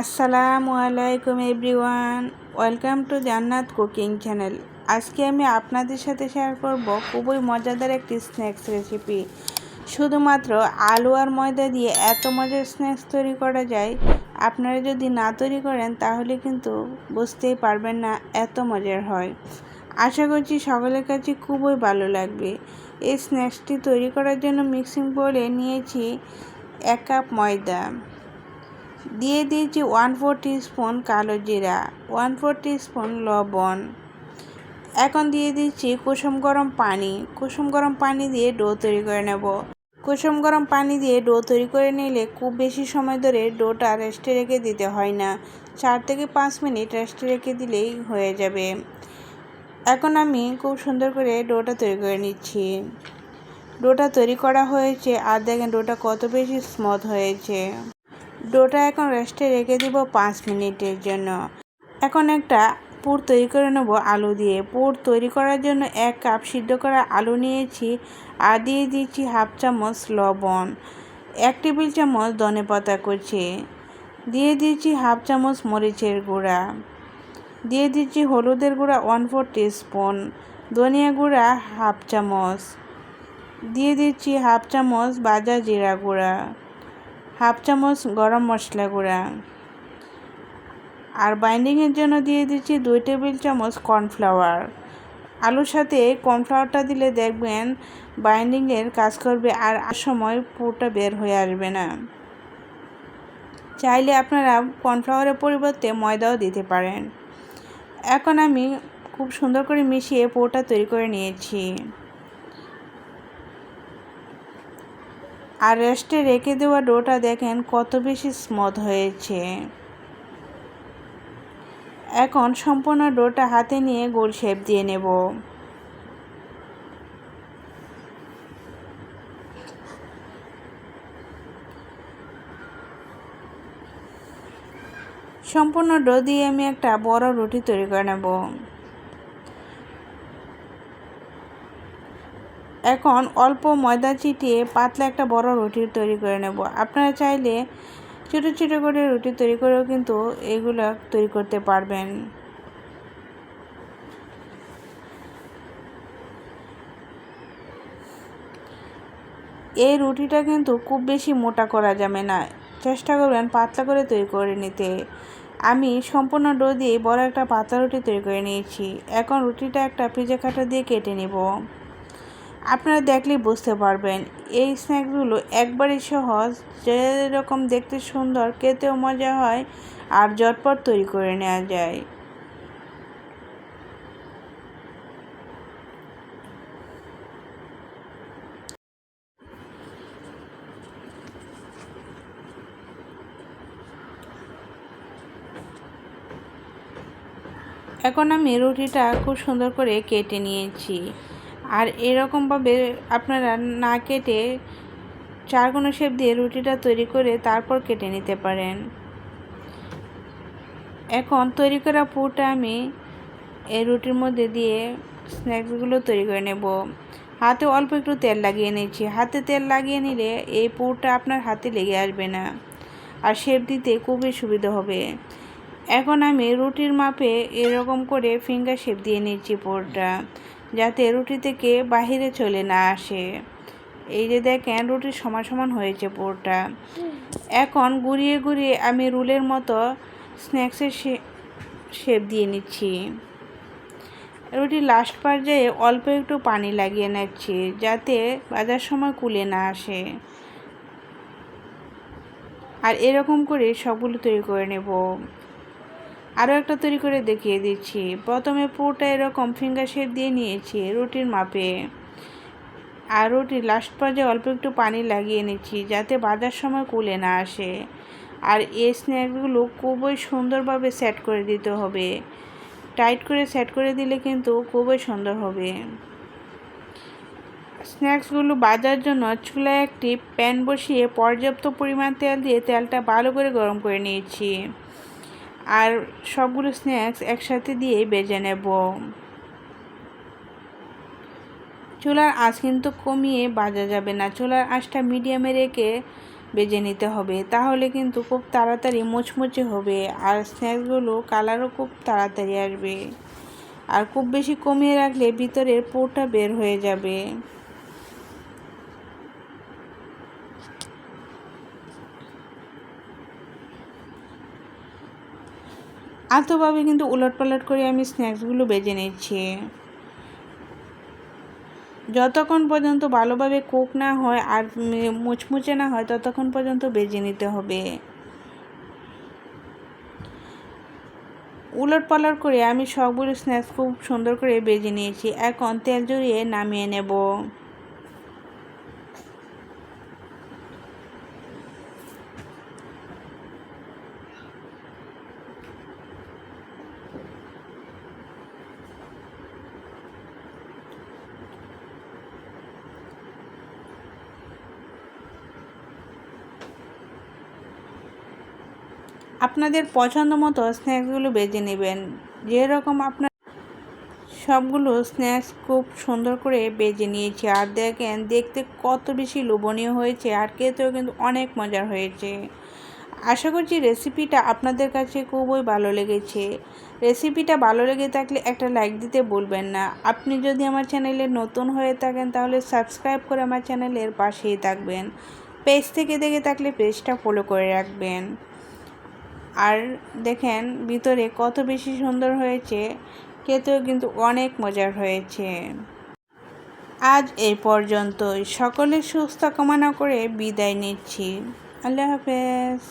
আসসালামু আলাইকুম everyone, welcome to জান্নাত কুকিং চ্যানেল। আজকে আমি আপনাদের সাথে শেয়ার করব খুবই মজাদার একটি স্ন্যাক্স রেসিপি। শুধুমাত্র আলু আর ময়দা দিয়ে এত মজার স্ন্যাক্স তৈরি করা যায়, আপনারা যদি না তৈরি করেন তাহলে কিন্তু বুঝতেই পারবেন না এত মজার হয়। আশা করছি সকলের কাছে খুবই ভালো লাগবে। এই স্ন্যাক্সটি তৈরি করার জন্য মিক্সিং বোলে নিয়েছি 1 কাপ ময়দা, দিয়ে দিয়েছি 1/4 টিস্পুন কালো জিরা, 1/4 টিস্পুন লবণ। এখন দিয়ে দিচ্ছি কুসুম গরম পানি দিয়ে ডো তৈরি করে নেব। কুসুম গরম পানি দিয়ে ডো তৈরি করে নিলে খুব বেশি সময় ধরে ডোটা রেস্টে রেখে দিতে হয় না, 4 থেকে 5 মিনিট রেস্টে রেখে দিলেই হয়ে যাবে। এখন আমি খুব সুন্দর করে ডোটা তৈরি করে নিচ্ছি। ডোটা তৈরি করা হয়েছে আর দেখেন ডোটা কত বেশি স্মুথ হয়েছে। ডোটা এখন রেস্টে রেখে দিব 5 মিনিটের জন্য। এখন একটা পুর তৈরি করে নেব আলু দিয়ে। পুর তৈরি করার জন্য 1 কাপ সিদ্ধ করা আলু নিয়েছি আর দিয়ে দিচ্ছি 1/2 চামচ লবণ, 1 টেবিল চামচ ধনেপাতা কুচি, দিয়ে দিচ্ছি 1/2 চামচ মরিচের গুঁড়া, দিয়ে দিচ্ছি হলুদের গুঁড়া 1/4 টিস্পুন, ধনিয়া গুঁড়া 1/2 চামচ, দিয়ে দিচ্ছি 1/2 চামচ ভাজা জিরা গুঁড়া, 1/2 চামচ গরম মশলা গুঁড়া, আর বাইন্ডিংয়ের জন্য দিয়ে দিচ্ছি 2 টেবিল চামচ কর্নফ্লাওয়ার। আলুর সাথে কর্নফ্লাওয়ারটা দিলে দেখবেন বাইন্ডিংয়ের কাজ করবে আর সময় পুরোটা বের হয়ে আসবে না। চাইলে আপনারা কর্নফ্লাওয়ারের পরিবর্তে ময়দাও দিতে পারেন। এখন আমি খুব সুন্দর করে মিশিয়ে পুরোটা তৈরি করে নিয়েছি আর রেস্টে রেখে দেওয়া ডোটা দেখেন কত বেশি স্মুথ হয়েছে। এখন সম্পূর্ণ ডোটা হাতে নিয়ে গোল শেপ দিয়ে নেব। সম্পূর্ণ ডো দিয়ে আমি একটা বড় রুটি তৈরি করে নেব। এখন অল্প ময়দা চিটিয়ে পাতলা একটা বড় রুটি তৈরি করে নেব। আপনারা চাইলে ছোটো ছোটো করে রুটি তৈরি করেও কিন্তু এগুলো তৈরি করতে পারবেন। এই রুটিটা কিন্তু খুব বেশি মোটা করা যাবে না, চেষ্টা করবেন পাতলা করে তৈরি করে নিতে। আমি সম্পূর্ণ ডো দিয়ে বড় একটা পাতলা রুটি তৈরি করে নিয়েছি। এখন রুটিটা একটা পিজা কাটা দিয়ে কেটে নেব। আপনারা দেখলেই বুঝতে পারবেন এই স্ন্যাক্সগুলো একবারই সহজ, যেরকম দেখতে সুন্দর খেতেও মজা হয় আর ঝটপট তৈরি করে নেওয়া যায়। এখন আমি রুটিটা খুব সুন্দর করে কেটে নিয়েছি আর এরকমভাবে আপনারা না কেটে চারকোনা শেপ দিয়ে রুটিটা তৈরি করে তারপর কেটে নিতে পারেন। এখন তৈরি করা পুরটা আমি এই রুটির মধ্যে দিয়ে স্ন্যাক্সগুলো তৈরি করে নেব। হাতে অল্প একটু তেল লাগিয়ে নিয়েছি। হাতে তেল লাগিয়ে নিলে এই পুরটা আপনার হাতে লেগে আসবে না আর শেপ দিতে খুবই সুবিধা হবে। এখন আমি রুটির মাপে এরকম করে ফিঙ্গার শেপ দিয়ে নিচ্ছি পুরটা, যাতে রুটি থেকে বাহিরে চলে না আসে। এই যে দেখেন রুটির সমান সমান হয়েছে পুরটা। এখন ঘুরিয়ে ঘুরিয়ে আমি রুলের মতো স্ন্যাক্সের শেপ দিয়ে নিচ্ছি। রুটির লাস্ট পর্যায়ে অল্প একটু পানি লাগিয়ে নিচ্ছি, যাতে ভাজার সময় কুলে না আসে। আর এরকম করে সবগুলো তৈরি করে নেব। আরও একটা তৈরি করে দেখিয়ে দিচ্ছি। প্রথমে পুরোটা এরকম ফিঙ্গার শেপ দিয়ে নিয়েছি রুটির মাপে, আর রুটির লাস্ট পর্যায়ে অল্প একটু পানি লাগিয়ে নিচ্ছি, যাতে ভাজার সময় কুলে না আসে। আর এই স্ন্যাক্সগুলো খুবই সুন্দরভাবে সেট করে দিতে হবে। টাইট করে সেট করে দিলে কিন্তু খুবই সুন্দর হবে। স্ন্যাক্সগুলো ভাজার জন্য চুলায় একটি প্যান বসিয়ে পর্যাপ্ত পরিমাণ তেল দিয়ে তেলটা ভালো করে গরম করে নিয়েছি আর সবগুলো স্ন্যাক্স একসাথে দিয়ে ভেজে নেব। চুলার আঁচ কিন্তু কমিয়ে ভাজা যাবে না, চুলার আঁচটা মিডিয়ামে রেখে ভেজে নিতে হবে, তাহলে কিন্তু খুব তাড়াতাড়ি মুচমুচে হবে আর স্ন্যাক্সগুলো কালারও খুব তাড়াতাড়ি আসবে। আর খুব বেশি কমিয়ে রাখলে ভিতরের পুরটা বের হয়ে যাবে। আলতোভাবে কিন্তু উলটপালট করে আমি স্ন্যাক্সগুলো ভেজে নিচ্ছি। যতক্ষণ পর্যন্ত ভালোভাবে কুক না হয় আর মুচমুচে না হয় ততক্ষণ পর্যন্ত ভেজে নিতে হবে। উলটপালট করে আমি সবগুলো স্ন্যাক্স খুব সুন্দর করে ভেজে নিয়েছি। এখন তেল ঝরিয়ে নামিয়ে নেব। আপনাদের পছন্দ মতো স্ন্যাক্সগুলো ভেজে নেবেন। যেরকম আপনার সবগুলো স্ন্যাক্স খুব সুন্দর করে ভেজে নিয়েছি। আর দেখেন দেখতে কত বেশি লোভনীয় হয়েছে আর খেতেও কিন্তু অনেক মজার হয়েছে। আশা করছি রেসিপিটা আপনাদের কাছে খুবই ভালো লেগেছে। রেসিপিটা ভালো লেগে থাকলে একটা লাইক দিতে ভুলবেন না। আপনি যদি আমার চ্যানেলে নতুন হয়ে থাকেন তাহলে সাবস্ক্রাইব করে আমার চ্যানেলের পাশেই থাকবেন। পেজ থেকে দেখে থাকলে পেজটা ফলো করে রাখবেন। আর দেখেন ভিতরে কত বেশি সুন্দর হয়েছে, খেতেও কিন্তু অনেক মজার হয়েছে। আজ এই পর্যন্তই। সকলের সুস্থ কামনা করে বিদায় নিচ্ছি। আল্লাহ হাফেজ।